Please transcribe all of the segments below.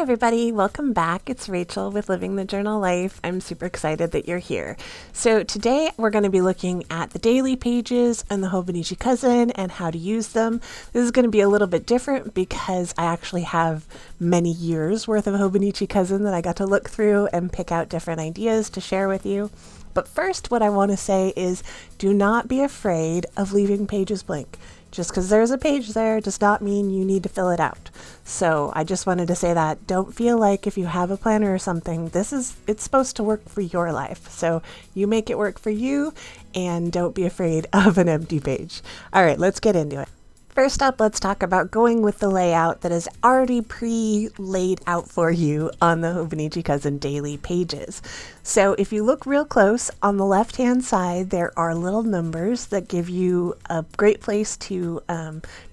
everybody, welcome back. It's Rachel with Living the Journal Life. I'm super excited that you're here. So today we're going to be looking at the daily pages and the Hobonichi Cousin and how to use them. This is going to be a little bit different because I actually have many years worth of Hobonichi Cousin that I got to look through and pick out different ideas to share with you. But first, what I want to say is do not be afraid of leaving pages blank. Just because there's a page there does not mean you need to fill it out. So I just wanted to say that. Don't feel like if you have a planner or something, it's supposed to work for your life. So you make it work for you and don't be afraid of an empty page. All right, let's get into it. First up, let's talk about going with the layout that is already pre-laid out for you on the Hobonichi Cousin daily pages. So if you look real close, on the left-hand side, there are little numbers that give you a great place to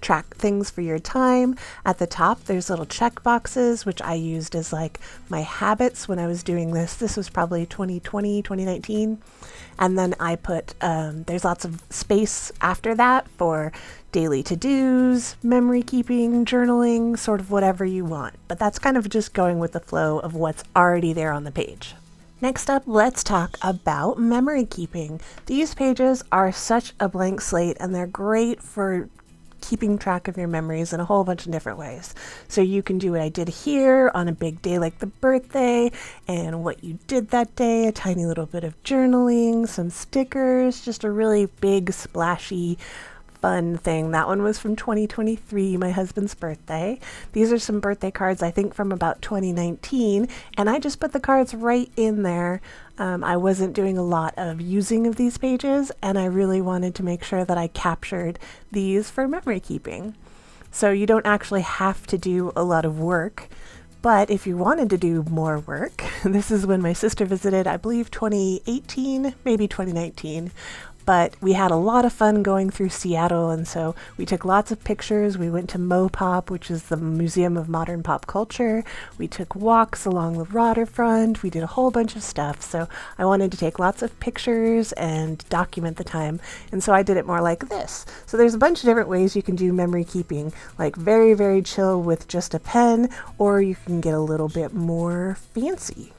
track things for your time. At the top, there's little check boxes, which I used as like my habits when I was doing this. This was probably 2020, 2019. And then I put, there's lots of space after that for daily to-dos, memory keeping, journaling, sort of whatever you want. But that's kind of just going with the flow of what's already there on the page. Next up, let's talk about memory keeping. These pages are such a blank slate and they're great for keeping track of your memories in a whole bunch of different ways. So you can do what I did here on a big day like the birthday and what you did that day, a tiny little bit of journaling, some stickers, just a really big splashy fun thing. That one was from 2023, my husband's birthday. These are some birthday cards, I think from about 2019, and I just put the cards right in there. I wasn't doing a lot of using of these pages, and I really wanted to make sure that I captured these for memory keeping. So you don't actually have to do a lot of work, but if you wanted to do more work, this is when my sister visited, I believe 2018, maybe 2019. But we had a lot of fun going through Seattle, and so we took lots of pictures. We went to MoPop, which is the Museum of Modern Pop Culture. We took walks along the waterfront. We did a whole bunch of stuff. So I wanted to take lots of pictures and document the time. And so I did it more like this. So there's a bunch of different ways you can do memory keeping, like very, very chill with just a pen, or you can get a little bit more fancy.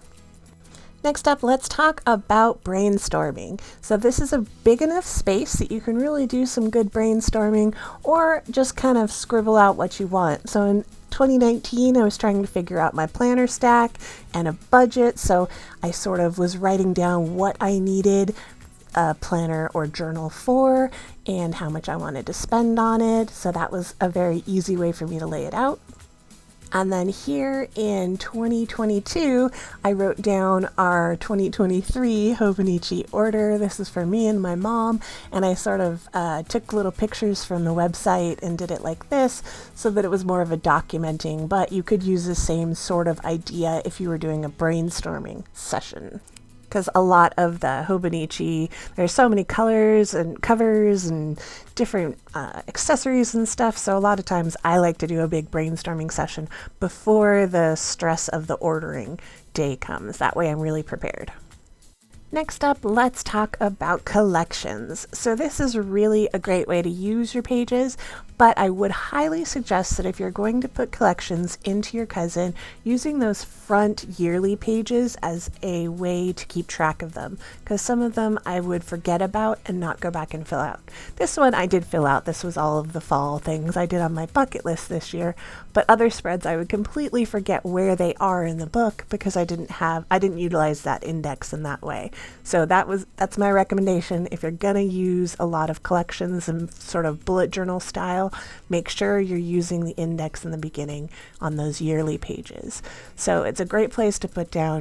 Next up, let's talk about brainstorming. So this is a big enough space that you can really do some good brainstorming or just kind of scribble out what you want. So in 2019, I was trying to figure out my planner stack and a budget. So I sort of was writing down what I needed a planner or journal for and how much I wanted to spend on it. So that was a very easy way for me to lay it out. And then here in 2022, I wrote down our 2023 Hobonichi order. This is for me and my mom, and I sort of took little pictures from the website and did it like this so that it was more of a documenting, but you could use the same sort of idea if you were doing a brainstorming session. Because a lot of the Hobonichi, there's so many colors and covers and different accessories and stuff. So a lot of times I like to do a big brainstorming session before the stress of the ordering day comes. That way I'm really prepared. Next up, let's talk about collections. So this is really a great way to use your pages, but I would highly suggest that if you're going to put collections into your cousin, using those front yearly pages as a way to keep track of them, because some of them I would forget about and not go back and fill out. This one I did fill out. This was all of the fall things I did on my bucket list this year, but other spreads I would completely forget where they are in the book because I didn't utilize that index in that way. So that's my recommendation. If you're gonna use a lot of collections and sort of bullet journal style, make sure you're using the index in the beginning on those yearly pages. So it's a great place to put down,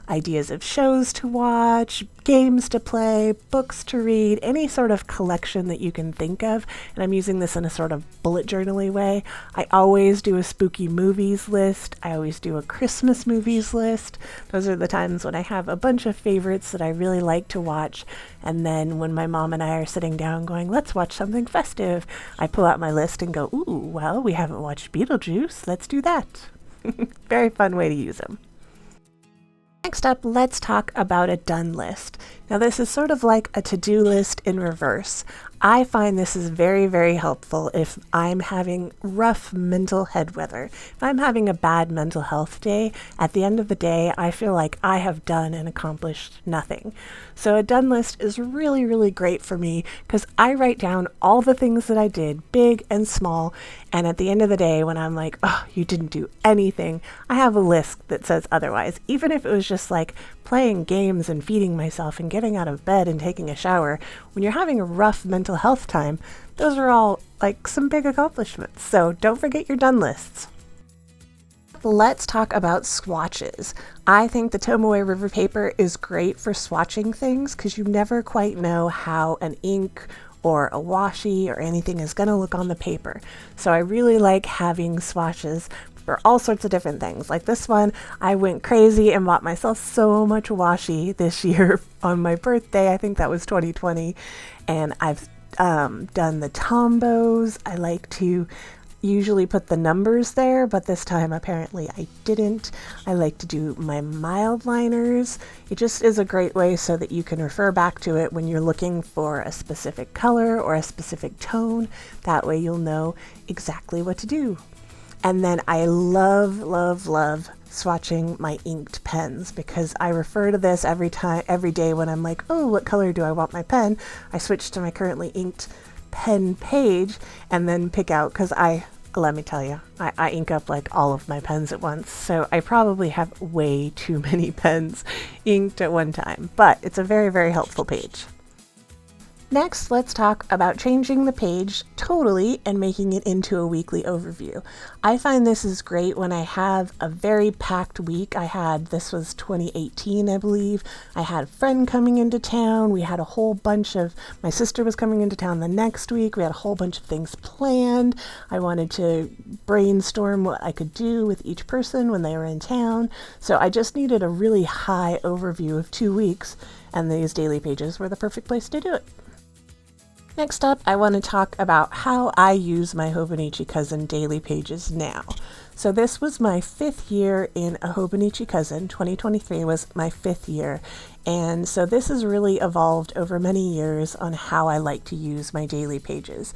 ideas of shows to watch, games to play, books to read, any sort of collection that you can think of. And I'm using this in a sort of bullet journal-y way. I always do a spooky movies list. I always do a Christmas movies list. Those are the times when I have a bunch of favorites that I really like to watch. And then when my mom and I are sitting down going, let's watch something festive, I pull out my list and go, ooh, well, we haven't watched Beetlejuice. Let's do that. Very fun way to use them. Next up, let's talk about a done list. Now this is sort of like a to-do list in reverse. I find this is very, very helpful if I'm having rough mental head weather. If I'm having a bad mental health day, at the end of the day, I feel like I have done and accomplished nothing. So a done list is really, really great for me because I write down all the things that I did, big and small, and at the end of the day, when I'm like, oh, you didn't do anything, I have a list that says otherwise. Even if it was just like playing games and feeding myself and getting out of bed and taking a shower, when you're having a rough mental health time, those are all like some big accomplishments. So don't forget your done lists. Let's talk about swatches. I think the Tomoe River paper is great for swatching things because you never quite know how an ink or a washi or anything is going to look on the paper. So I really like having swatches for all sorts of different things. Like this one, I went crazy and bought myself so much washi this year on my birthday. I think that was 2020. And I've done the tombos. I like to usually put the numbers there, but this time apparently I didn't. I like to do my mild liners. It just is a great way so that you can refer back to it when you're looking for a specific color or a specific tone. That way you'll know exactly what to do. And then I love, love, love swatching my inked pens because I refer to this every day when I'm like, oh, what color do I want my pen? I switch to my currently inked pen page and then pick out, because let me tell you, I ink up like all of my pens at once, so I probably have way too many pens inked at one time, but it's a very, very helpful page. Next, let's talk about changing the page totally and making it into a weekly overview. I find this is great when I have a very packed week. This was 2018, I believe. I had a friend coming into town. We had a whole bunch of, my sister was coming into town the next week. We had a whole bunch of things planned. I wanted to brainstorm what I could do with each person when they were in town. So I just needed a really high overview of 2 weeks, and these daily pages were the perfect place to do it. Next up, I want to talk about how I use my Hobonichi Cousin daily pages now. So this was my 5th year in a Hobonichi Cousin. 2023 was my 5th year. And so this has really evolved over many years on how I like to use my daily pages.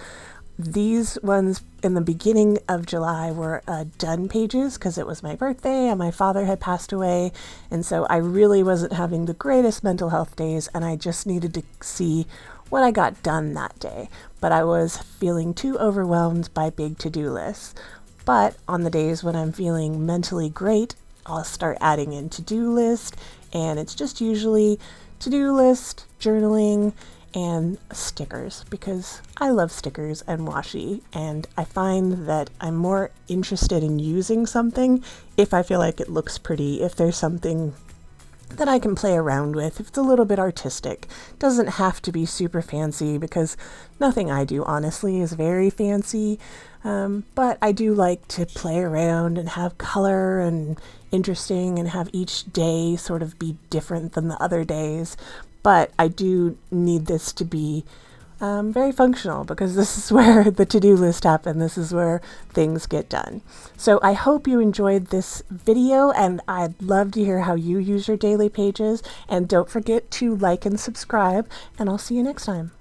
These ones in the beginning of July were done pages because it was my birthday and my father had passed away. And so I really wasn't having the greatest mental health days, and I just needed to see what I got done that day, but I was feeling too overwhelmed by big to-do lists. But on the days when I'm feeling mentally great, I'll start adding in to-do list, and it's just usually to-do list, journaling, and stickers, because I love stickers and washi, and I find that I'm more interested in using something if I feel like it looks pretty, if there's something that I can play around with, if it's a little bit artistic. It doesn't have to be super fancy, because nothing I do honestly is very fancy, but I do like to play around and have color and interesting and have each day sort of be different than the other days. But I do need this to be very functional, because this is where the to-do list happens. This is where things get done. So I hope you enjoyed this video, and I'd love to hear how you use your daily pages. And don't forget to like and subscribe, and I'll see you next time.